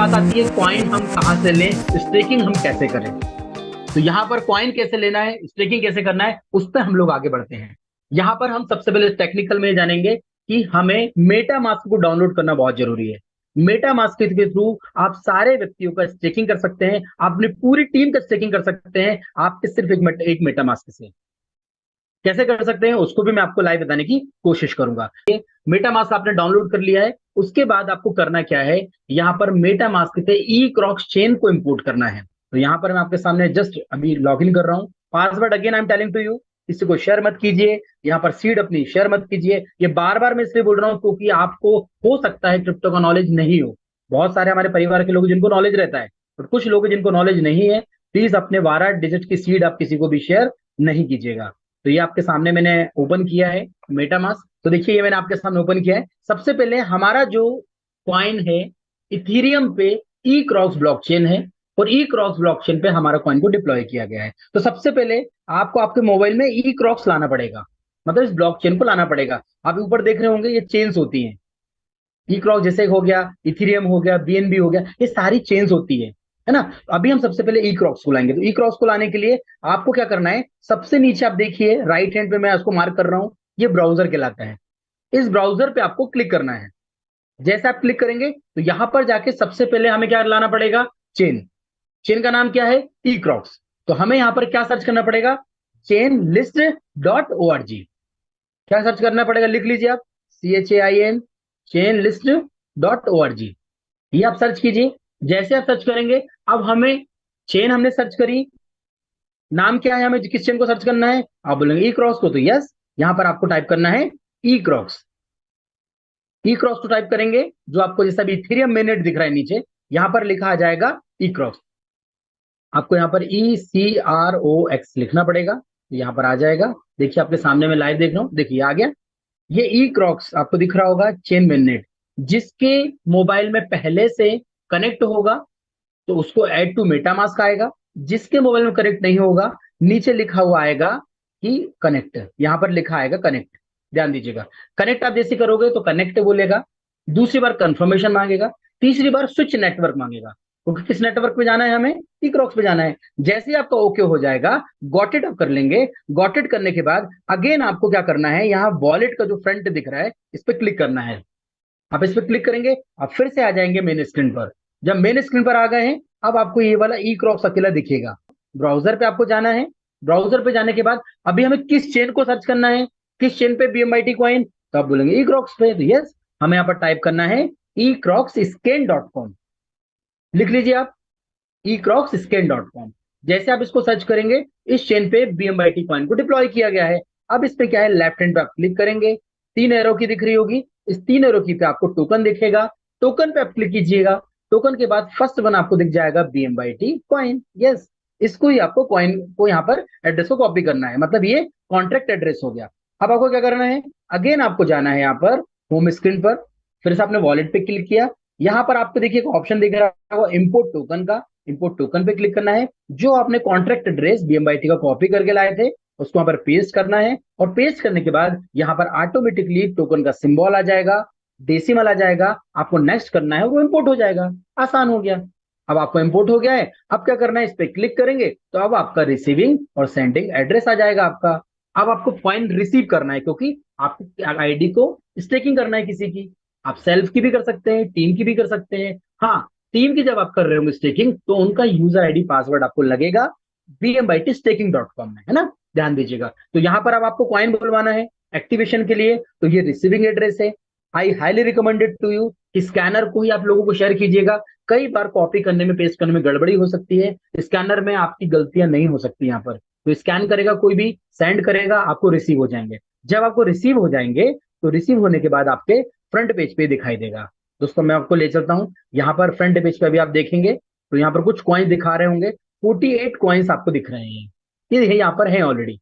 बात आती है कॉइन हम कहाँ से लें, स्टेकिंग हम कैसे करें। तो यहाँ पर कॉइन कैसे लेना है, स्टेकिंग कैसे करना है, उस पर हम लोग आगे बढ़ते हैं। यहाँ पर हम सबसे पहले टेक्निकल में जानेंगे कि हमें मेटा मास्क को डाउनलोड करना बहुत जरूरी है। मेटा मास्क के थ्रू आप सारे व्यक्तियों का स्टेकिंग कर सकते हैं, आप अपनी पूरी टीम का स्टेकिंग कर सकते हैं, आपके सिर्फ एक मेटा मास्क से। कैसे कर सकते हैं उसको भी मैं आपको लाइव बताने की कोशिश करूंगा। मेटा मास्क आपने डाउनलोड कर लिया है, उसके बाद आपको करना क्या है, यहाँ पर मेटा मास्क से ई क्रॉक्स चेन को इंपोर्ट करना है। तो यहाँ पर मैं आपके सामने जस्ट अभी लॉग इन कर रहा हूँ। Password again I am telling to you, किसी को शेयर मत कीजिए, यहाँ पर सीड अपनी शेयर मत कीजिए। ये बार बार मैं इसलिए बोल रहा हूँ क्योंकि आपको हो सकता है क्रिप्टो का नॉलेज नहीं हो। बहुत सारे हमारे परिवार के लोग जिनको नॉलेज रहता है, और कुछ लोग जिनको नॉलेज नहीं है, प्लीज अपने 12 डिजिट की सीड आप किसी को भी शेयर नहीं कीजिएगा। तो ये आपके सामने मैंने ओपन किया है मेटामास्क। तो देखिए ये मैंने आपके सामने ओपन किया है। सबसे पहले हमारा जो कॉइन है इथीरियम पे ई क्रॉक्स ब्लॉकचेन है, और ई क्रॉक्स ब्लॉकचेन पे हमारा कॉइन को डिप्लॉय किया गया है। तो सबसे पहले आपको आपके मोबाइल में ई क्रॉक्स लाना पड़ेगा, मतलब इस ब्लॉकचेन को लाना पड़ेगा। आप ऊपर देख रहे होंगे ये चेन्स होती हैं, ई क्रॉक्स जैसे हो गया, इथीरियम हो गया, बीएनबी हो गया, ये सारी चेन्स होती है ना। अभी हम सबसे पहले ई क्रॉक्स को लाएंगे। तो ई क्रॉक्स को लाने के लिए आपको क्या करना है, सबसे नीचे आप देखिए राइट हैंड पे मैं उसको मार्क कर रहा हूं, ये ब्राउजर कहलाता है। इस ब्राउजर पे आपको क्लिक करना है। जैसे आप क्लिक करेंगे तो यहां पर जाके सबसे पहले हमें क्या लाना पड़ेगा, चेन। चेन का नाम क्या है, ई क्रॉक्स। तो हमें यहां पर क्या सर्च करना पड़ेगा, chain list dot O R G. क्या सर्च करना पड़ेगा, लिख लीजिए आप, CHAIN chain list dot O R G. ये आप सर्च कीजिए। जैसे आप सर्च करेंगे, अब हमें चेन हमने सर्च करी, नाम क्या है, हमें किस चेन को सर्च करना है, आप बोलेंगे ई क्रॉक्स को, तो यस यहां पर आपको टाइप करना है ई क्रॉक्स। ई क्रॉक्स को टाइप करेंगे, जो आपको जैसा भी इथेरियम मेनेट दिख रहा है नीचे, यहां पर लिखा आ जाएगा ई क्रॉक्स। आपको यहाँ पर ECROX लिखना पड़ेगा, तो यहाँ पर आ जाएगा। देखिए आपके सामने मैं लाइव देख रहा हूँ, देखिए आ गया। ये ई क्रॉक्स आपको दिख रहा होगा चेन मेननेट, जिसके मोबाइल में पहले से कनेक्ट होगा तो उसको ऐड टू मेटामास्क आएगा। जिसके मोबाइल में कनेक्ट नहीं होगा, नीचे लिखा हुआ आएगा कि कनेक्ट, यहां पर लिखा आएगा कनेक्ट। ध्यान दीजिएगा, कनेक्ट आप जैसे करोगे तो कनेक्ट बोलेगा, दूसरी बार कंफर्मेशन मांगेगा, तीसरी बार स्विच नेटवर्क मांगेगा, क्योंकि किस नेटवर्क पे जाना है, हमें ई क्रॉक्स पे जाना है। जैसे ही आपका ओके हो जाएगा, गॉट इट आप कर लेंगे। गॉट इट करने के बाद अगेन आपको क्या करना है, यहाँ वॉलेट का जो फ्रंट दिख रहा है इस पर क्लिक करना है। आप इस पर क्लिक करेंगे, आप फिर से आ जाएंगे मेन स्क्रीन पर। जब मेन स्क्रीन पर आ गए हैं, अब आपको ये वाला ई क्रॉक्स अकेला दिखेगा। ब्राउजर पे आपको जाना है। ब्राउजर पे जाने के बाद अभी हमें किस चेन को सर्च करना है, किस चेन पे BMIT कॉइन, तो आप बोलेंगे ई क्रॉक्स पे, तो यस हमें यहाँ पर टाइप करना है ई क्रॉक्स स्कैन डॉट कॉम। लिख लीजिए आप, eCrocsScan.com। जैसे आप इसको सर्च करेंगे, इस चेन पे BMIT कॉइन को डिप्लॉय किया गया है। अब इस पे क्या है, लेफ्ट हैंड पे आप क्लिक करेंगे, 3 एरो की दिख रही होगी, इस 3 एरो की पे आपको टोकन दिखेगा, टोकन पे आप क्लिक कीजिएगा। टोकन के बाद फर्स्ट वन आपको दिख जाएगा BMIT कॉइन। यस, इसको ही आपको कॉइन को यहाँ पर एड्रेस को कॉपी करना है, मतलब ये कॉन्ट्रैक्ट एड्रेस हो गया। अब आपको क्या करना है, अगेन आपको जाना है यहाँ पर होम स्क्रीन पर, फिर से आपने वॉलेट पे क्लिक किया। यहाँ पर आपको देखिए एक ऑप्शन दिख रहा है इम्पोर्ट टोकन का, इम्पोर्ट टोकन पे क्लिक करना है। जो आपने कॉन्ट्रैक्ट एड्रेस BMIT का कॉपी करके लाए थे उसको यहाँ पर पेस्ट करना है, और पेस्ट करने के बाद यहाँ पर ऑटोमेटिकली टोकन का सिंबल आ जाएगा, डेसिमल आ जाएगा, आपको नेक्स्ट करना है, वो इम्पोर्ट हो जाएगा। आसान हो गया। अब आपको इम्पोर्ट हो गया है, अब क्या करना है, इस पे क्लिक करेंगे तो अब आपका रिसीविंग और सेंडिंग एड्रेस आ जाएगा आपका। अब आपको कॉइन रिसीव करना है, क्योंकि आपको आईडी को स्टेकिंग करना है किसी की। आप सेल्फ की भी कर सकते हैं, टीम की भी कर सकते हैं। हाँ, टीम की जब आप कर रहे हो स्टेकिंग तो उनका यूजर आईडी पासवर्ड आपको लगेगा BMITstaking.com में, है ना, ध्यान दीजिएगा। तो यहाँ पर अब आपको कॉइन बुलवाना है एक्टिवेशन के लिए, तो ये रिसीविंग एड्रेस है। I highly recommended to you कि स्कैनर को ही आप लोगों को शेयर कीजिएगा। कई बार कॉपी करने में, पेस्ट करने में गड़बड़ी हो सकती है, स्कैनर में आपकी गलतियां नहीं हो सकती। यहाँ पर तो स्कैन करेगा कोई भी, सेंड करेगा, आपको रिसीव हो जाएंगे। जब आपको रिसीव हो जाएंगे तो रिसीव होने के बाद आपके फ्रंट पेज पे दिखाई देगा। दोस्तों मैं आपको ले चलता हूं, यहाँ पर फ्रंट पेज पे अभी आप देखेंगे तो यहाँ पर कुछ कॉइन्स दिखा रहे होंगे, 48 कॉइन्स आपको दिख रहे हैं, ये यहाँ पर है ऑलरेडी,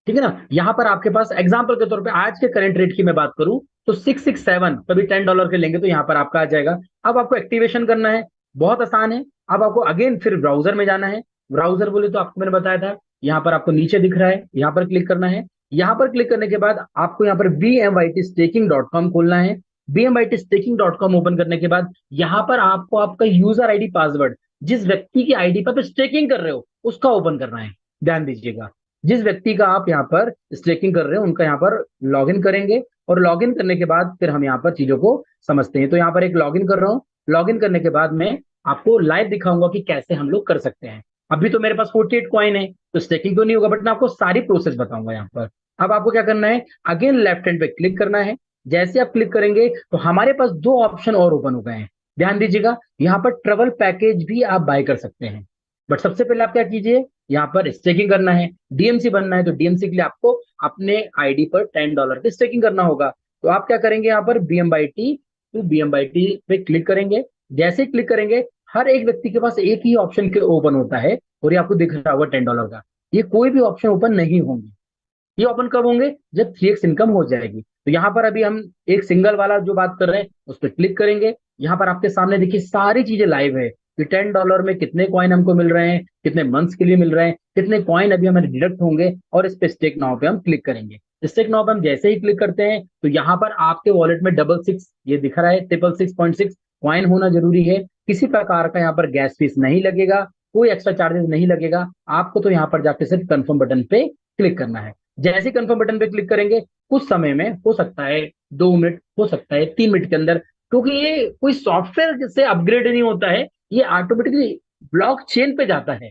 ठीक है ना। यहाँ पर आपके पास एग्जाम्पल के तौर पे आज के करंट रेट की मैं बात करूं तो 667, कभी $10 के लेंगे तो यहाँ पर आपका आ जाएगा। अब आपको एक्टिवेशन करना है, बहुत आसान है। अब आपको अगेन फिर ब्राउजर में जाना है। ब्राउजर बोले तो आपको मैंने बताया था, यहाँ पर आपको नीचे दिख रहा है, यहाँ पर क्लिक करना है। यहाँ पर क्लिक करने के बाद आपको यहाँ पर BMITstaking.com खोलना है। bmytstaking.com ओपन करने के बाद यहाँ पर आपको आपका यूजर आईडी पासवर्ड, जिस व्यक्ति की आईडी पर आप स्टेकिंग कर रहे हो उसका ओपन करना है। ध्यान दीजिएगा, जिस व्यक्ति का आप यहाँ पर स्टेकिंग कर रहे हो उनका यहाँ पर लॉगिन करेंगे, और लॉगिन करने के बाद फिर हम यहाँ पर चीजों को समझते हैं। तो यहाँ पर एक लॉगिन कर रहा हूँ। लॉगिन करने के बाद मैं आपको लाइव दिखाऊंगा कि कैसे हम लोग कर सकते हैं। अभी तो मेरे पास 48 कॉइन है तो स्टेकिंग तो नहीं होगा, बट मैं आपको सारी प्रोसेस बताऊंगा यहाँ पर। अब आपको क्या करना है, अगेन लेफ्ट हैंड पे क्लिक करना है। जैसे आप क्लिक करेंगे तो हमारे पास दो ऑप्शन और ओपन हो गए हैं। ध्यान दीजिएगा, यहाँ पर ट्रेवल पैकेज भी आप बाय कर सकते हैं। बट सबसे पहले आप क्या कीजिए, यहाँ पर स्टेकिंग करना है, डीएमसी बनना है। तो डीएमसी के लिए आपको अपने आईडी पर $10 की स्टेकिंग करना होगा। तो आप क्या करेंगे, यहाँ पर BMYT टू BMYT पे क्लिक करेंगे। जैसे क्लिक करेंगे हर एक व्यक्ति के पास एक ही ऑप्शन के ओपन होता है, और ये आपको दिख रहा होगा $10 का। ये कोई भी ऑप्शन ओपन नहीं होंगे। ये ओपन कब होंगे, जब 3x इनकम हो जाएगी। तो यहाँ पर अभी हम एक सिंगल वाला जो बात कर रहे हैं उस पर क्लिक करेंगे। यहाँ पर आपके सामने देखिए सारी चीजें लाइव है कि $10 में कितने कॉइन हमको मिल रहे हैं, कितने मंथ्स के लिए मिल रहे हैं, कितने कॉइन अभी हमें डिडक्ट होंगे, और इस पे स्टेक नाउ पे हम क्लिक करेंगे। स्टेक नाउ पे हम जैसे ही क्लिक करते हैं तो यहाँ पर आपके वॉलेट में 66 ये दिख रहा है, 666.6 कॉइन होना जरूरी है। किसी प्रकार का यहाँ पर गैस फीस नहीं लगेगा, कोई एक्स्ट्रा चार्जेस नहीं लगेगा आपको। तो यहाँ पर जाके सिर्फ कंफर्म बटन पे क्लिक करना है। जैसे ही कंफर्म बटन पे क्लिक करेंगे कुछ समय में, हो सकता है 2 मिनट, हो सकता है 3 मिनट के अंदर, क्योंकि ये कोई सॉफ्टवेयर से अपग्रेड नहीं होता है, ये ऑटोमेटिकली ब्लॉक चेन पे जाता है।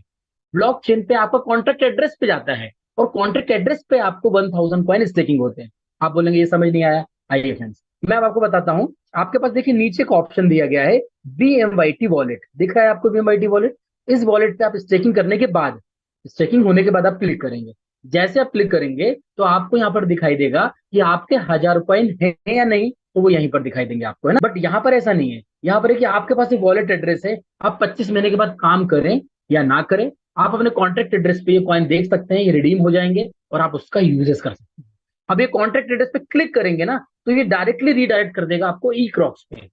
ब्लॉक चेन पे आपका कॉन्ट्रैक्ट एड्रेस पे जाता है, और कॉन्ट्रैक्ट एड्रेस पे आपको 1000 कॉइन स्टेकिंग होते हैं। आप बोलेंगे ये समझ नहीं आया। आइए फ्रेंड्स, मैं अब आपको बताता हूं। आपके पास देखिए नीचे का ऑप्शन दिया गया है BMYT वॉलेट, दिख रहा है आपको BMYT वॉलेट। इस वॉलेट पे आप स्टेकिंग करने के बाद, स्टेकिंग होने के बाद आप क्लिक करेंगे। जैसे आप क्लिक करेंगे तो आपको यहाँ पर दिखाई देगा कि आपके 1000 कॉइन है या नहीं, तो वो यहीं पर दिखाई देंगे आपको, है ना। बट यहाँ पर ऐसा नहीं है। यहाँ पर है कि आपके पास एक वॉलेट एड्रेस है, आप 25 महीने के बाद काम करें या ना करें, आप अपने कॉन्ट्रैक्ट एड्रेस पे ये कॉइन देख सकते हैं, ये रिडीम हो जाएंगे और आप उसका यूजेस कर सकते हैं। अब ये कॉन्ट्रैक्ट एड्रेस पे क्लिक करेंगे ना, तो ये डायरेक्टली रीडायरेक्ट कर देगा आपको ई क्रॉक्स पे।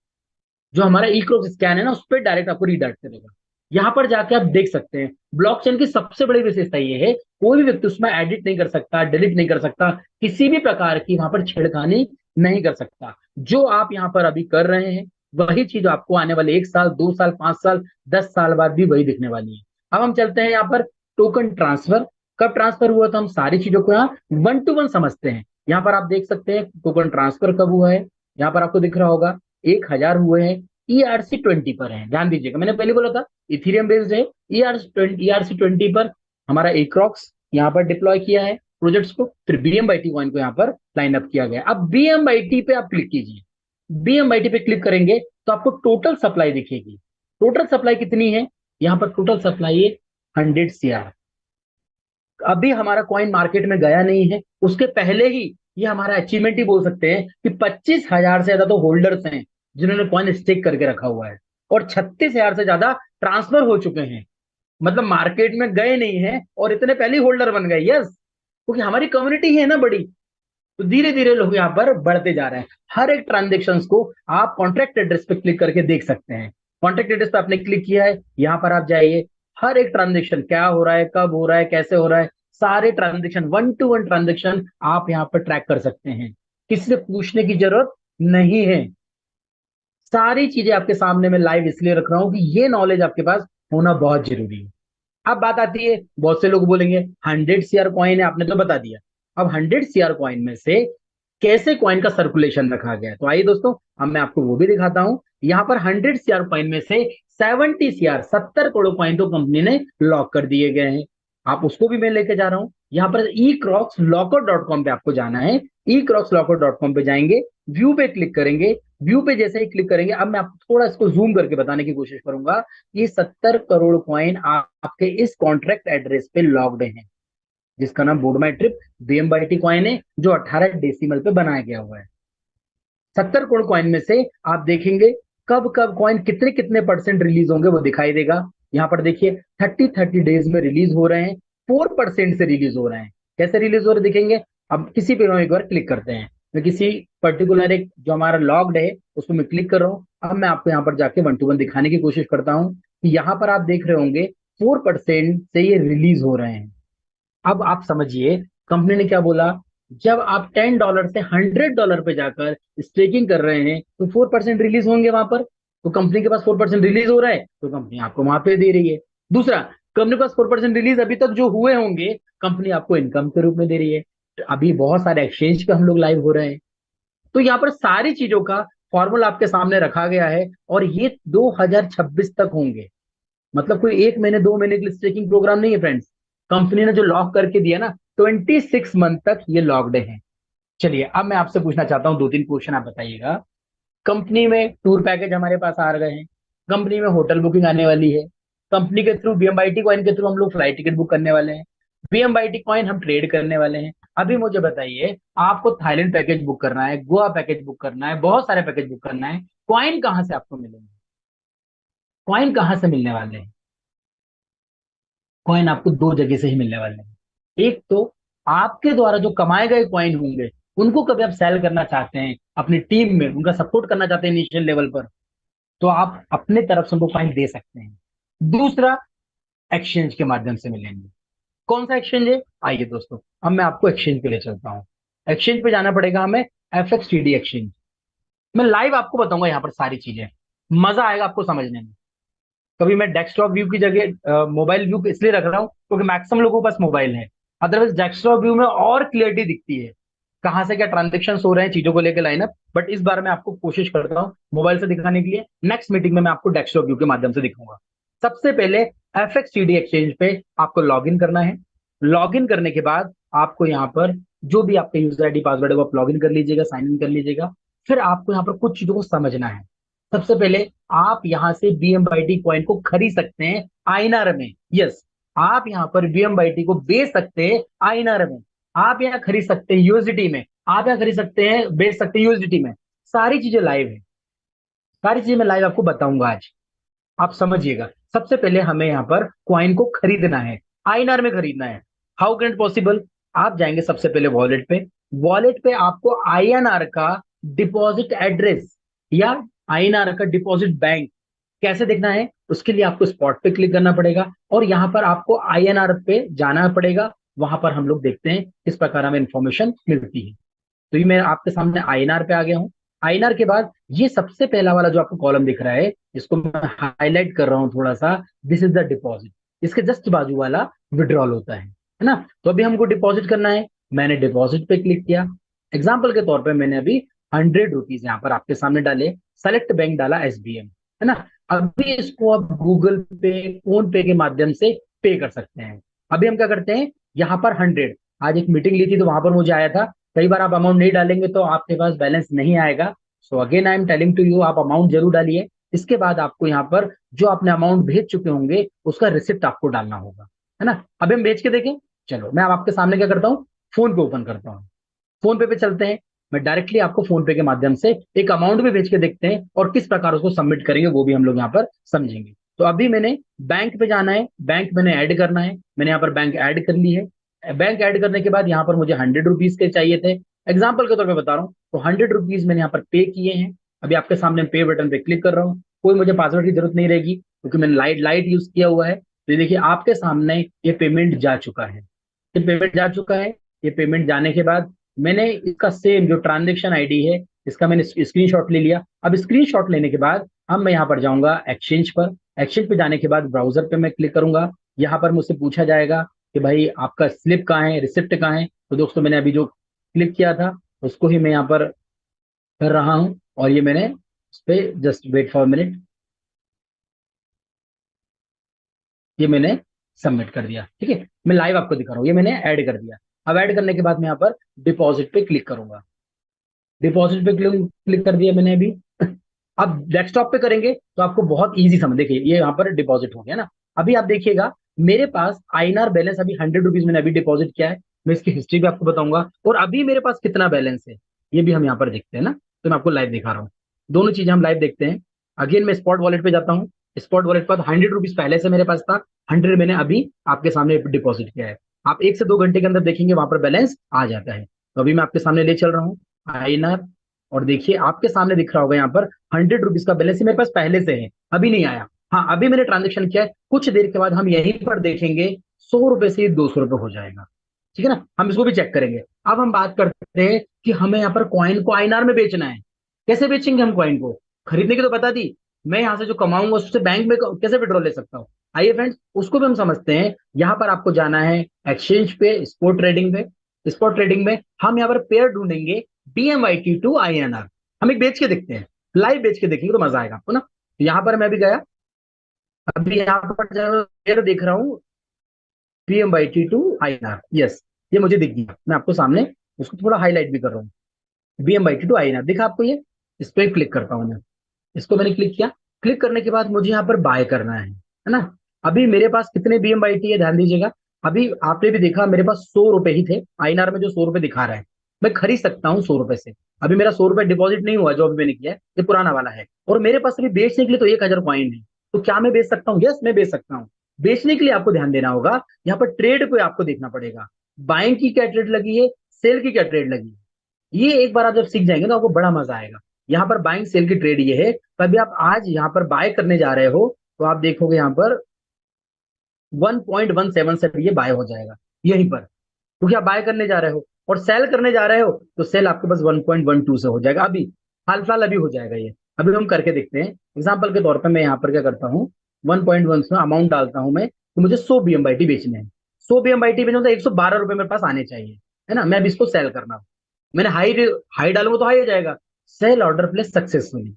जो हमारा ई क्रॉक्स स्कैन है ना, उस पर डायरेक्ट आपको रीडायरेक्ट करेगा। यहाँ पर जाके आप देख सकते हैं ब्लॉकचेन की सबसे बड़ी विशेषता ये है, कोई भी व्यक्ति उसमें एडिट नहीं कर सकता, डिलीट नहीं कर सकता, किसी भी प्रकार की वहां पर छेड़खानी नहीं कर सकता। जो आप यहाँ पर अभी कर रहे हैं वही चीज आपको आने वाले 1 साल, 2 साल, 5 साल, 10 साल बाद भी वही दिखने वाली है। अब हम चलते हैं यहाँ पर टोकन ट्रांसफर। कब ट्रांसफर हुआ था, हम सारी चीजों को यहाँ 1 to 1 समझते हैं। यहाँ पर आप देख सकते हैं टोकन ट्रांसफर कब हुआ है। यहाँ पर आपको दिख रहा होगा 1000 हुए हैं, ERC20 पर है। ध्यान दीजिएगा, मैंने पहले बोला था इथेरियम बेस्ड है। ERC20 पर हमारा एक्रॉक्स यहाँ पर डिप्लॉय किया है प्रोजेक्ट्स को, फिर BMYT कॉइन को यहाँ पर लाइन अप किया गया। अब BMYT पे आप क्लिक कीजिए। BMYT पे क्लिक करेंगे तो आपको टोटल सप्लाई दिखेगी। टोटल सप्लाई कितनी है, यहाँ पर टोटल सप्लाई है 100 CR। अभी हमारा कॉइन मार्केट में गया नहीं है, उसके पहले ही ये हमारा अचीवमेंट ही बोल सकते हैं कि 25,000 से ज्यादा तो होल्डर्स हैं जिन्होंने कॉइन स्टेक करके रखा हुआ है, और 36,000 से ज्यादा ट्रांसफर हो चुके हैं। मतलब मार्केट में गए नहीं है और इतने पहले होल्डर बन गए। यस, क्योंकि हमारी कम्युनिटी है ना बड़ी, तो धीरे धीरे लोग यहाँ पर बढ़ते जा रहे हैं। हर एक ट्रांजेक्शन को आप कॉन्ट्रैक्ट एड्रेस पे क्लिक करके देख सकते हैं। कॉन्ट्रैक्ट एड्रेस पे आपने क्लिक किया है, यहाँ पर आप जाइए, हर एक ट्रांजेक्शन क्या हो रहा है, कब हो रहा है, कैसे हो रहा है, सारे ट्रांजेक्शन 1 to 1 ट्रांजेक्शन आप यहाँ पर ट्रैक कर सकते हैं। किसी से पूछने की जरूरत नहीं है, सारी चीजें आपके सामने में लाइव इसलिए रख रहा हूं कि ये नॉलेज आपके पास होना बहुत जरूरी है। अब बात आती है, बहुत से लोग बोलेंगे 100 CR कॉइन है, आपने तो बता दिया। अब 100 CR कॉइन में से कैसे कॉइन का सर्कुलेशन रखा गया है, तो आइए दोस्तों अब मैं आपको वो भी दिखाता हूं। यहाँ पर 100 CR कॉइन में से 70 CR 70 करोड़ कॉइन तो कंपनी ने लॉक कर दिए गए हैं। आप उसको भी मैं लेके जा रहा हूं। यहाँ पर eCrocsLocker.com पे आपको जाना है। eCrocsLocker.com पे जाएंगे, व्यू पे क्लिक करेंगे। व्यू पे जैसे ही क्लिक करेंगे, अब मैं आपको थोड़ा इसको जूम करके बताने की कोशिश करूंगा। ये 70 करोड़ कॉइन आपके इस कॉन्ट्रैक्ट एड्रेस पे लॉक्ड हैं, जिसका नाम बोर्ड माई ट्रिप BMYT कॉइन है, जो 18 डेसिमल पे बनाया गया हुआ है। 70 करोड़ कॉइन में से आप देखेंगे कब कब कॉइन कितने कितने परसेंट रिलीज होंगे वो दिखाई देगा। यहाँ पर देखिए 30 डेज में रिलीज हो रहे हैं, 4% से रिलीज हो रहे हैं। कैसे रिलीज हो रहे दिखेंगे। अब किसी पे हम एक बार क्लिक करते हैं, मैं किसी पर्टिकुलर एक जो हमारा लॉग्ड है उसको मैं क्लिक कर रहा हूँ। अब मैं आपको यहाँ पर जाके 1 to 1 दिखाने की कोशिश करता हूँ कि यहाँ पर आप देख रहे होंगे 4% से ये रिलीज हो रहे हैं। अब आप समझिए कंपनी ने क्या बोला जब आप $10 से $100 पे जाकर स्टेकिंग कर रहे हैं तो 4% रिलीज होंगे वहां पर। तो कंपनी के पास 4% रिलीज हो रहा है तो कंपनी आपको वहां पे दे रही है। दूसरा, कंपनी के पास 4% रिलीज अभी तक जो हुए होंगे, कंपनी आपको इनकम के रूप में दे रही है। तो अभी बहुत सारे एक्सचेंज पे हम लोग लाइव हो रहे हैं। तो यहाँ पर सारी चीजों का फॉर्मूला आपके सामने रखा गया है, और ये 2026 तक होंगे। मतलब कोई 1 महीने 2 महीने के लिए स्टेकिंग प्रोग्राम नहीं है फ्रेंड्स। कंपनी ने जो लॉक करके दिया ना, 26 मंथ तक ये लॉक्ड है। चलिए अब मैं आपसे पूछना चाहता हूँ 2-3 क्वेश्चन, आप बताइएगा। कंपनी में टूर पैकेज हमारे पास आ गए हैं, कंपनी में होटल बुकिंग आने वाली है, कंपनी के थ्रू बीएमआईटी कॉइन के थ्रू हम लोग फ्लाइट टिकट बुक करने वाले हैं, बीएमआईटी कॉइन हम ट्रेड करने वाले हैं। अभी मुझे बताइए, आपको थाईलैंड पैकेज बुक करना है, गोवा पैकेज बुक करना है, बहुत सारे पैकेज बुक करना है, कॉइन कहाँ से आपको मिलेंगे? कॉइन कहाँ से मिलने वाले हैं? कॉइन आपको दो जगह से ही मिलने वाले हैं। एक तो आपके द्वारा जो कमाए गए कॉइन होंगे, उनको कभी आप सेल करना चाहते हैं अपनी टीम में, उनका सपोर्ट करना चाहते हैं इनिशियल लेवल पर, तो आप अपने तरफ से उनको कॉइन दे सकते हैं। दूसरा, एक्सचेंज के माध्यम से मिलेंगे। कौन सा एक्सचेंज है? आइए दोस्तों, अब मैं आपको एक्सचेंज पे ले चलता हूँ। एक्सचेंज पे जाना पड़ेगा हमें, FXTD एक्सचेंज। मैं लाइव आपको बताऊंगा यहाँ पर सारी चीजें, मजा आएगा आपको समझने में। कभी मैं डेस्कटॉप व्यू की जगह मोबाइल व्यू इसलिए रख रहा हूँ क्योंकि मैक्सिमम लोगों के पास मोबाइल है। अदरवाइज डेस्कटॉप व्यू में और क्लियरिटी दिखती है, कहाँ से क्या ट्रांजेक्शन हो रहे हैं, चीजों को लेकर लाइनअप। बट इस बार मैं आपको कोशिश करता हूँ मोबाइल से दिखाने के लिए, नेक्स्ट मीटिंग में मैं आपको डेस्कटॉप व्यू के माध्यम से दिखाऊंगा। सबसे पहले FXTD एक्सचेंज पे आपको लॉग इन करना है। लॉग इन करने के बाद आपको यहाँ पर जो भी आपका यूजर आईडी पासवर्ड है वो आप लॉग इन कर लीजिएगा, साइन इन कर लीजिएगा। फिर आपको यहाँ पर कुछ चीजों को समझना है। सबसे पहले, आप यहां से बीएमवाईटी कॉइन को खरीद सकते हैं आईएनआर में। यस, आप यहां पर बीएमवाईटी को बेच सकते हैं आईएनआर में। आप यहां खरीद सकते हैं यूएसडीटी में, आप यहां खरीद सकते हैं, बेच सकते हैं यूएसडीटी में। सारी चीजें लाइव है, सारी चीजें मैं लाइव आपको बताऊंगा आज। आप समझिएगा। सबसे पहले हमें यहाँ पर क्वाइन को खरीदना है, आईएनआर में खरीदना है। How can it possible? आप जाएंगे सबसे पहले वॉलेट पे। वॉलेट पे आपको आईएनआर का डिपॉजिट एड्रेस या आईएनआर का डिपॉजिट बैंक कैसे देखना है, उसके लिए आपको स्पॉट पे क्लिक करना पड़ेगा, और यहाँ पर आपको आईएनआर पे जाना पड़ेगा। वहां पर हम लोग देखते हैं किस प्रकार हमें इंफॉर्मेशन मिलती है। तो ये मैं आपके सामने आईएनआर पे आ गया हूँ। आईएनआर के बाद ये सबसे पहला वाला जो आपको कॉलम दिख रहा है, इसको मैं हाईलाइट कर रहा हूँ थोड़ा सा, दिस इज द डिपॉजिट। इसके जस्ट बाजू वाला विड्रॉल होता है ना। तो अभी हमको डिपॉजिट करना है, मैंने डिपॉजिट पे क्लिक किया। एग्जाम्पल के तौर पर मैंने अभी ₹100 यहाँ पर आपके सामने डाले, सेलेक्ट बैंक डाला SBM, है ना। अभी इसको आप गूगल पे, फोन पे के माध्यम से पे कर सकते हैं। अभी हम क्या करते हैं, यहाँ पर 100, आज एक मीटिंग ली थी तो वहां पर मुझे आया था, कई बार आप अमाउंट नहीं डालेंगे तो आपके पास बैलेंस नहीं आएगा। So again I am telling to you, आप अमाउंट जरूर डालिए। इसके बाद आपको यहाँ पर जो आपने अमाउंट भेज चुके होंगे उसका रिसिप्ट आपको डालना होगा, है ना। अभी हम भेज के देखें। चलो मैं अब आपके सामने क्या करता हूँ, फोन पे ओपन करता हूँ। फोन पे चलते हैं। मैं डायरेक्टली आपको फोन पे के माध्यम से एक अमाउंट भी भेज के देखते हैं, और किस प्रकार उसको सबमिट करेंगे वो भी हम लोग यहाँ पर समझेंगे। तो अभी मैंने बैंक पे जाना है, बैंक मैंने ऐड करना है। मैंने यहाँ पर बैंक ऐड कर ली है। बैंक ऐड करने के बाद यहाँ पर मुझे ₹100 के चाहिए थे, एग्जाम्पल के तौर पर बता रहा हूँ। तो ₹100 मैंने यहाँ पर पे किए हैं। अभी आपके सामने पे बटन पे क्लिक कर रहा हूँ। कोई मुझे पासवर्ड की जरूरत नहीं रहेगी क्योंकि मैंने लाइट लाइट यूज किया हुआ है। तो ये देखिए आपके सामने ये पेमेंट जा चुका है, ये पेमेंट जा चुका है। ये पेमेंट जाने के बाद मैंने इसका सेम जो ट्रांजेक्शन आईडी है, इसका मैंने स्क्रीनशॉट ले लिया। अब स्क्रीनशॉट लेने के बाद अब मैं यहाँ पर जाऊंगा एक्सचेंज पर। एक्सचेंज पे जाने के बाद ब्राउजर पे मैं क्लिक करूंगा। यहाँ पर मुझसे पूछा जाएगा कि भाई आपका स्लिप कहाँ है, रिसिप्ट कहाँ है। तो दोस्तों मैंने अभी जो क्लिक किया था उसको ही मैं यहाँ पर कर रहा हूँ, और ये मैंने उस पर जस्ट वेट फॉर मिनट, ये मैंने सबमिट कर दिया। ठीक है, मैं लाइव आपको दिखा रहा हूँ, ये मैंने ऐड कर दिया। अब ऐड करने के बाद मैं यहाँ पर डिपॉजिट पे क्लिक करूंगा। डिपॉजिट पे क्लिक क्लिक कर दिया मैंने अभी। अब डेस्कटॉप पे करेंगे तो आपको बहुत इजी समझ, देखिए ये यहाँ पर डिपॉजिट हो गया ना। अभी आप देखिएगा मेरे पास आईएनआर बैलेंस अभी ₹100 मैंने अभी डिपॉजिट किया है। मैं इसकी हिस्ट्री भी आपको बताऊंगा, और अभी मेरे पास कितना बैलेंस है ये भी हम यहाँ पर देखते हैं ना। तो मैं आपको लाइव दिखा रहा हूँ, दोनों चीजें हम लाइव देखते हैं। अगेन मैं स्पॉट वॉलेट पे जाता हूँ। स्पॉट वॉलेट पर ₹100 पहले से मेरे पास था, 100 मैंने अभी आपके सामने डिपॉजिट किया है। आप 1 से 2 घंटे के अंदर देखेंगे वहां पर बैलेंस आ जाता है। तो अभी मैं आपके सामने ले चल रहा हूँ आईएनआर, और देखिए आपके सामने दिख रहा होगा यहाँ पर ₹100 का बैलेंस मेरे पास पहले से है, अभी नहीं आया। हाँ अभी मैंने ट्रांजेक्शन किया है, कुछ देर के बाद हम यहीं पर देखेंगे ₹100 से ₹200 हो जाएगा। ठीक है ना, हम इसको भी चेक करेंगे। अब हम बात करते हैं कि हमें यहाँ पर कॉइन को आईएनआर में बेचना है। कैसे बेचेंगे हम कॉइन को? खरीदने की तो बता दी, मैं यहाँ से जो कमाऊंगा उससे बैंक में कैसे विड्रॉल ले सकता हूँ? आइए फ्रेंड्स, उसको भी हम समझते हैं। यहाँ पर आपको जाना है एक्सचेंज पे, स्पॉट ट्रेडिंग पे। स्पॉट ट्रेडिंग में हम यहाँ पर पेयर ढूंढेंगे BMYT टू INR। हम एक बेच के देखते हैं, लाइव बेच के देखेंगे तो मजा आएगा आपको ना। तो यहाँ पर मैं भी गया, अभी यहाँ पर जब पेयर देख रहा हूँ BMYT टू INR, यस, ये मुझे दिख गया। मैं आपको सामने उसको थोड़ा हाईलाइट भी कर रहा हूँ। BMYT टू INR दिखा आपको ये? इस पर क्लिक करता हूँ मैं। इसको मैंने क्लिक किया। क्लिक करने के बाद मुझे यहाँ पर बाय करना है ना। अभी मेरे पास कितने BMYT है ध्यान दीजिएगा। अभी आपने भी देखा मेरे पास 100 रुपए ही थे। आईएनआर में जो 100 रुपए दिखा रहा है, मैं खरीद सकता हूँ 100 रुपए से। अभी मेरा 100 रुपए डिपॉजिट नहीं हुआ जो अभी मैंने किया है, ये पुराना वाला है। और मेरे पास अभी बेचने के लिए तो 1,000 कॉइन है। तो क्या मैं बेच सकता हूँ? यस, मैं बेच सकता हूँ। बेचने के लिए आपको ध्यान देना होगा, यहाँ पर ट्रेड पे आपको देखना पड़ेगा। बाइंग की क्या ट्रेड लगी है, सेल की क्या ट्रेड लगी है। ये एक बार आप जब सीख जाएंगे तो आपको बड़ा मजा आएगा। यहाँ पर बाइंग सेल की ट्रेड ये है। तभी आप आज यहाँ पर बाय करने जा रहे हो तो आप देखोगे यहाँ पर 1.17 से ये बाय हो जाएगा यहीं पर, क्योंकि आप बाय करने जा रहे हो। और सेल करने जा रहे हो तो सेल आपके पास 1.12 से हो जाएगा। अभी हाल फिलहाल अभी हो जाएगा ये। अभी हम करके देखते हैं। एग्जाम्पल के तौर पर मैं यहाँ पर क्या करता हूँ, 1.1 में अमाउंट डालता हूँ मैं कि मुझे 100 BMYT बेचने हैं। 100 BMYT बेचना तो 112 रुपए मेरे पास आने चाहिए, है ना। मैं अभी इसको सेल करना, मैंने हाई हाई डालूंगा तो हाई हो जाएगा। सेल ऑर्डर प्लेस सक्सेसफुली,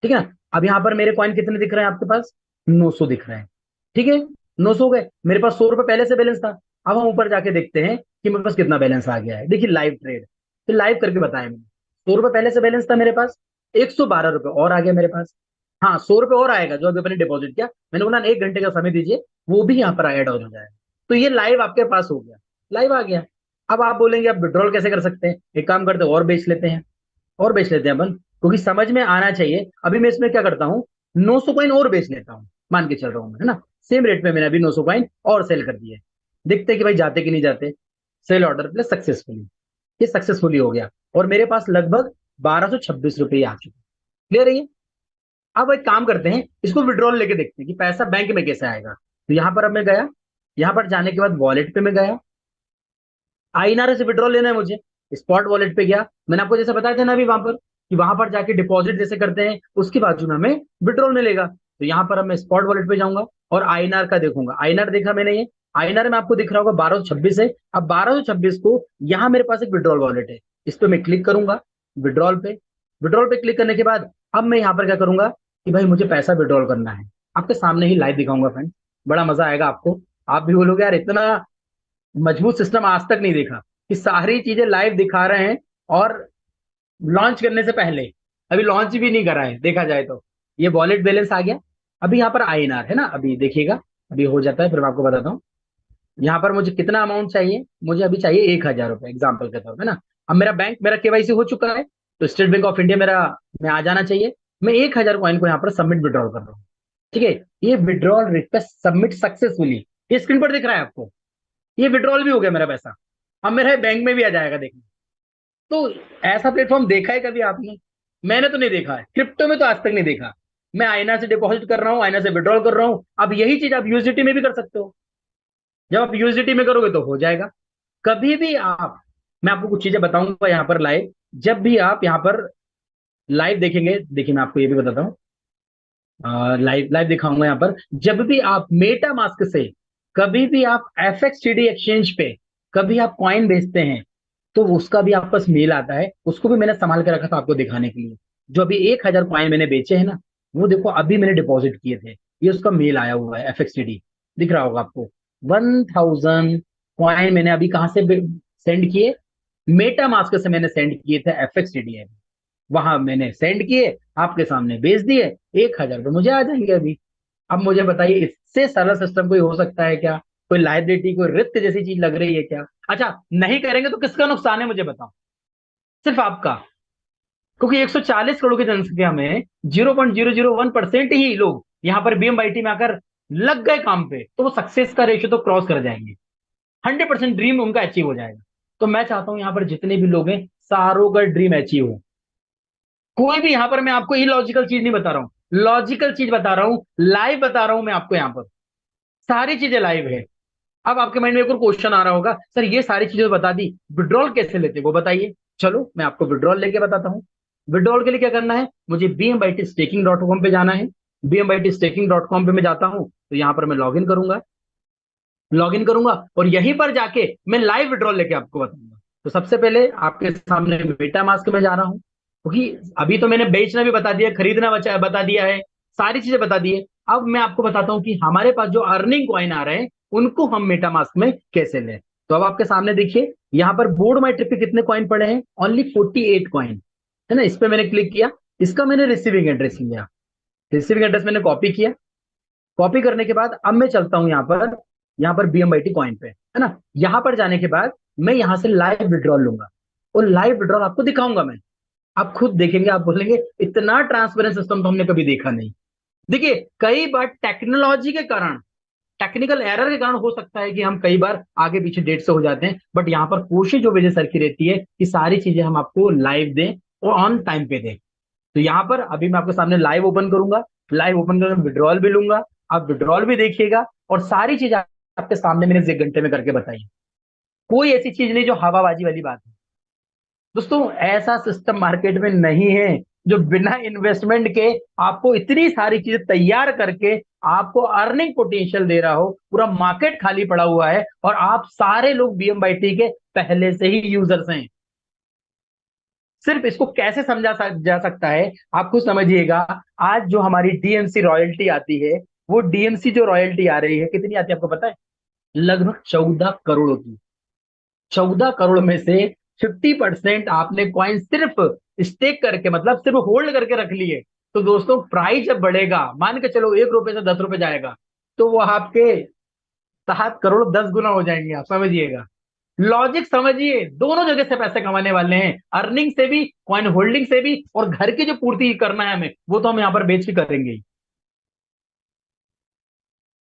ठीक है ना। अब यहाँ पर मेरे कॉइन कितने दिख रहे हैं आपके पास? 900 दिख रहे हैं, ठीक है। 900 हो गए। मेरे पास 100 रुपए पहले से बैलेंस था। अब हम ऊपर जाके देखते हैं कि मेरे पास कितना बैलेंस आ गया है। देखिए लाइव ट्रेड, तो लाइव करके बताया मैंने। 100 रुपए पहले से बैलेंस था मेरे पास, 112 रुपए और आ गया मेरे पास। हाँ, 100 रुपए और आएगा जो अभी अपने डिपॉजिट किया। मैंने बोला 1 घंटे का समय दीजिए, वो भी यहाँ पर ऐड हो जाएगा। तो ये लाइव आपके पास हो गया, लाइव आ गया। अब आप बोलेंगे आप विड्रॉल कैसे कर सकते हैं? एक काम करते हैं, और बेच लेते हैं, और बेच लेते हैं अपन, क्योंकि समझ में आना चाहिए। अभी मैं इसमें क्या करता हूँ, 900 कॉइन और बेच लेता हूँ, मान के चल रहा हूँ मैं, है ना। सेम रेट में मैंने अभी 900 कॉइन और सेल कर दिए। देखते हैं कि भाई जाते कि नहीं जाते। सेल ऑर्डर प्लस सक्सेसफुली, ये सक्सेसफुली हो गया। और मेरे पास लगभग 1226 रुपये आ चुके। क्लियर है ये? अब एक काम करते हैं, इसको विड्रॉल लेके देखते हैं कि पैसा बैंक में कैसे आएगा। तो यहाँ पर अब मैं गया, यहाँ पर जाने के बाद वॉलेट पे मैं गया। आईएनआर से विड्रॉल लेना है मुझे, स्पॉट वॉलेट पे गया। मैंने आपको जैसे बताया था ना अभी वहां पर, कि वहां पर जाके डिपॉजिट जैसे करते हैं उसके बाजू में हमें विड्रॉल मिलेगा। तो यहाँ पर अब मैं स्पॉट वॉलेट पे जाऊंगा और आईएनआर का देखूंगा। आईएनआर देखा मैंने, ये आईएनआर में आपको दिख रहा होगा 1226 है। अब 1226 को यहाँ मेरे पास एक विड्रॉल वॉलेट है, इस पे मैं क्लिक करूंगा, विड्रॉल पे। विड्रॉल पे क्लिक करने के बाद अब मैं यहाँ पर क्या करूंगा कि भाई मुझे पैसा विड्रॉल करना है। आपके सामने ही लाइव दिखाऊंगा फ्रेंड, बड़ा मजा आएगा आपको। आप भी बोलोगे यार इतना मजबूत सिस्टम आज तक नहीं देखा, कि सारी चीजें लाइव दिखा रहे हैं। और लॉन्च करने से पहले, अभी लॉन्च भी नहीं करा है देखा जाए तो। ये वॉलेट बैलेंस आ गया। अभी यहाँ पर आईएनआर है ना, अभी देखिएगा, अभी हो जाता है फिर मैं आपको बताता हूँ। यहाँ पर मुझे कितना अमाउंट चाहिए, मुझे अभी चाहिए 1,000 रुपए एग्जाम्पल के तौर पे ना। अब मेरा बैंक, मेरा केवाईसी हो चुका है, तो स्टेट बैंक ऑफ इंडिया मेरा में आ जाना चाहिए। मैं 1,000 कॉइन को यहाँ पर सबमिट विड्रॉल कर रहा हूँ, ठीक है। ये विड्रॉल रिक्वेस्ट सबमिट सक्सेसफुली, ये स्क्रीन पर दिख रहा है आपको। ये विड्रॉल भी हो गया मेरा पैसा, अब मेरा बैंक में भी आ जाएगा देखने। तो ऐसा प्लेटफॉर्म देखा है कभी आपने? मैंने तो नहीं देखा है, क्रिप्टो में तो आज तक नहीं देखा। मैं आईना से डिपॉजिट कर रहा हूँ, आईना से विड्रॉल कर रहा हूँ। अब यही चीज आप यूएसडीटी में भी कर सकते हो। जब आप यूएसडीटी में करोगे तो हो जाएगा। कभी भी आप, मैं आपको कुछ चीजें बताऊंगा यहाँ पर लाइव, जब भी आप यहाँ पर लाइव देखेंगे, देखिए मैं आपको ये भी बताता हूँ, लाइव लाइव दिखाऊंगा यहाँ पर। जब भी आप मेटा मास्क से, कभी भी आप FXTD एक्सचेंज पे कभी आप कॉइन बेचते हैं, तो उसका भी आपके पास मेल आता है। उसको भी मैंने संभाल के रखा था आपको दिखाने के लिए। जो अभी 1,000 कॉइन मैंने बेचे हैं ना, वो देखो अभी मैंने डिपॉजिट किए थे, ये उसका मेल आया हुआ है। FXTD दिख रहा होगा आपको। 1,000 कॉइन मैंने अभी कहाँ से सेंड किए? मेटा मास्क से मैंने सेंड किए थे FXTD है, वहां मैंने सेंड किए, आपके सामने भेज दिए। 1,000 रुपये मुझे आ जाएंगे अभी। अब मुझे बताइए इससे सरल सिस्टम कोई हो सकता है क्या? कोई लाइबिलिटी, कोई रिस्क जैसी चीज लग रही है क्या? अच्छा, नहीं करेंगे तो किसका नुकसान है मुझे बताओ? सिर्फ आपका। क्योंकि 140 करोड़ की जनसंख्या में 0.001% ही लोग यहाँ पर BMYT में आकर लग गए काम पे, तो वो सक्सेस का रेशियो तो क्रॉस कर जाएंगे। 100% ड्रीम उनका अचीव हो जाएगा। तो मैं चाहता हूं यहाँ पर जितने भी लोग हैं, सारों का ड्रीम अचीव हो। कोई भी यहाँ पर मैं आपको इलॉजिकल चीज नहीं बता रहा हूँ, लॉजिकल चीज बता रहा हूँ, लाइव बता रहा हूं मैं आपको। यहाँ पर सारी चीजें लाइव है। अब आपके माइंड में एक और क्वेश्चन आ रहा होगा, सर ये सारी चीजें बता दी, विड्रॉल कैसे लेते वो बताइए। चलो मैं आपको विड्रॉल लेके बताता हूँ। विड्रॉल के लिए क्या करना है, मुझे bmytstaking.com पे जाना है। bmytstaking.com पे मैं जाता हूँ, तो यहाँ पर मैं लॉग इन करूंगा और यहीं पर जाके मैं लाइव विड्रॉल लेके आपको बताऊंगा। तो सबसे पहले आपके सामने मेटा मास्क में जा रहा हूँ, क्योंकि अभी तो मैंने बेचना भी बता दिया, खरीदना बता दिया है, सारी चीजें बता दी है। अब मैं आपको बताता हूँ कि हमारे पास जो अर्निंग कॉइन आ रहे हैं उनको हम मेटा मास्क में कैसे लें। तो अब आपके सामने देखिए, यहाँ पर बोर्ड माई ट्रिप पे कितने कॉइन पड़े हैं, ओनली 48 कॉइन, है ना। इस पे मैंने क्लिक किया, इसका मैंने रिसीविंग एड्रेस लिया, रिसीविंग एड्रेस मैंने कॉपी किया। कॉपी करने के बाद अब मैं चलता हूं यहाँ पर BMYT कॉइन पे, है ना। यहाँ पर जाने के बाद मैं यहाँ से लाइव विड्रॉल लूंगा और लाइव विड्रॉल आपको दिखाऊंगा मैं। आप खुद देखेंगे, आप बोलेंगे इतना ट्रांसपेरेंट सिस्टम तो हमने कभी देखा नहीं। देखिए, कई बार टेक्नोलॉजी के कारण, टेक्निकल एरर के कारण हो सकता है कि हम कई बार आगे पीछे डेट से हो जाते हैं, बट यहाँ पर कोशिश जो विजय सर की रहती है कि सारी चीजें हम आपको लाइव दें और ऑन टाइम पे दें। तो यहाँ पर अभी मैं आपके सामने लाइव ओपन करूंगा, लाइव ओपन करके विड्रॉल भी लूंगा, आप विड्रॉल भी देखिएगा और सारी चीज आपके सामने मैंने 1 घंटे में करके बताई। कोई ऐसी चीज नहीं जो हवाबाजी वाली बात है। दोस्तों, ऐसा सिस्टम मार्केट में नहीं है जो बिना इन्वेस्टमेंट के आपको इतनी सारी चीजें तैयार करके आपको अर्निंग पोटेंशियल दे रहा हो। पूरा मार्केट खाली पड़ा हुआ है और आप सारे लोग BMYT के पहले से ही यूजर्स हैं। सिर्फ इसको कैसे जा सकता है, आप खुद समझिएगा। आज जो हमारी DMC रॉयल्टी आती है, वो DMC जो रॉयल्टी आ रही है कितनी आती है आपको पता है? लगभग 14 करोड़ की। 14 करोड़ में से 50% आपने कॉइन सिर्फ स्टेक करके, मतलब सिर्फ होल्ड करके रख लिए। तो दोस्तों, प्राइस जब बढ़ेगा, मान के चलो 1 रुपए से 10 रुपए जाएगा, तो वो आपके 7 करोड़ 10 गुना हो जाएंगे। आप समझिएगा, लॉजिक समझिए, दोनों जगह से पैसे कमाने वाले हैं, अर्निंग से भी, कॉइन होल्डिंग से भी, और घर की जो पूर्ति करना है हमें, वो तो हम यहाँ पर बेच के करेंगे ही।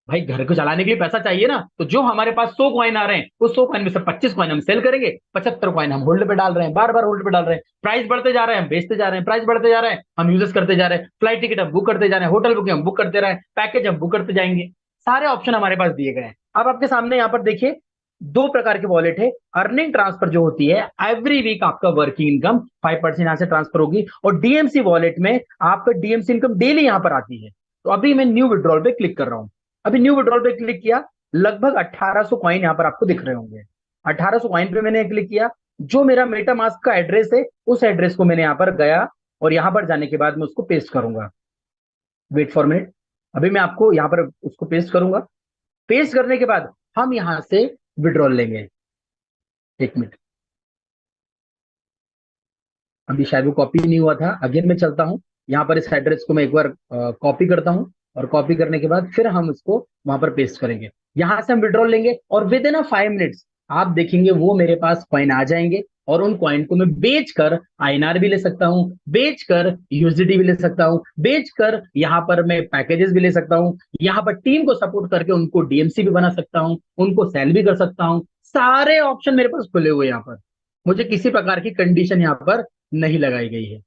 भाई, घर को चलाने के लिए पैसा चाहिए ना, तो जो हमारे पास 100 कॉइन आ रहे हैं, उस 100 कॉइन में से 25 कॉइन हम सेल करेंगे, 75 कॉइन हम होल्ड पे डाल रहे हैं, बार बार होल्ड पे डाल रहे हैं। प्राइस बढ़ते जा रहे हैं, हम बेचते जा रहे हैं, प्राइस बढ़ते जा रहे हैं, हम यूजेस करते जा रहे हैं, फ्लाइट टिकट हम बुक करते जा रहे हैं, होटल बुकिंग हम बुक करते रहे हैं, पैकेज हम बुक करते जाएंगे। सारे ऑप्शन हमारे पास दिए गए हैं। अब आपके सामने यहाँ पर देखिए, 2 प्रकार के वॉलेट है। अर्निंग ट्रांसफर जो होती है, एवरी वीक आपका वर्किंग इनकम 5% यहाँ से ट्रांसफर होगी, और DMC वॉलेट में आपका DMC इनकम डेली यहाँ पर आती है। तो अभी मैं न्यू विड्रॉल पे क्लिक कर रहा हूँ। अभी न्यू विड्रॉल पे क्लिक किया, लगभग 1800 कॉइन यहाँ पर आपको दिख रहे होंगे। 1800 कॉइन पे मैंने क्लिक किया। जो मेरा मेटा मास्क का एड्रेस है, उस एड्रेस को मैंने यहाँ पर गया और यहाँ पर जाने के बाद मैं उसको पेस्ट करूंगा। वेट फॉर मिनट, अभी मैं आपको यहाँ पर उसको पेस्ट करूंगा। पेस्ट करने के बाद हम यहाँ से विड्रॉल लेंगे। 1 मिनट, अभी शायद वो कॉपी नहीं हुआ था। अगेन मैं चलता हूँ, यहाँ पर इस एड्रेस को मैं एक बार कॉपी करता हूँ, और कॉपी करने के बाद फिर हम उसको वहां पर पेस्ट करेंगे। यहाँ से हम विड्रॉल लेंगे और विद इन 5 मिनट्स आप देखेंगे वो मेरे पास कॉइन आ जाएंगे, और उन कॉइन को मैं बेचकर INR भी ले सकता हूँ, बेचकर USDT भी ले सकता हूँ, बेचकर यहाँ पर मैं पैकेजेस भी ले सकता हूँ, यहाँ पर टीम को सपोर्ट करके उनको DMC भी बना सकता हूँ, उनको सेल भी कर सकता हूँ। सारे ऑप्शन मेरे पास खुले हुए यहाँ पर, मुझे किसी प्रकार की कंडीशन यहाँ पर नहीं लगाई गई है।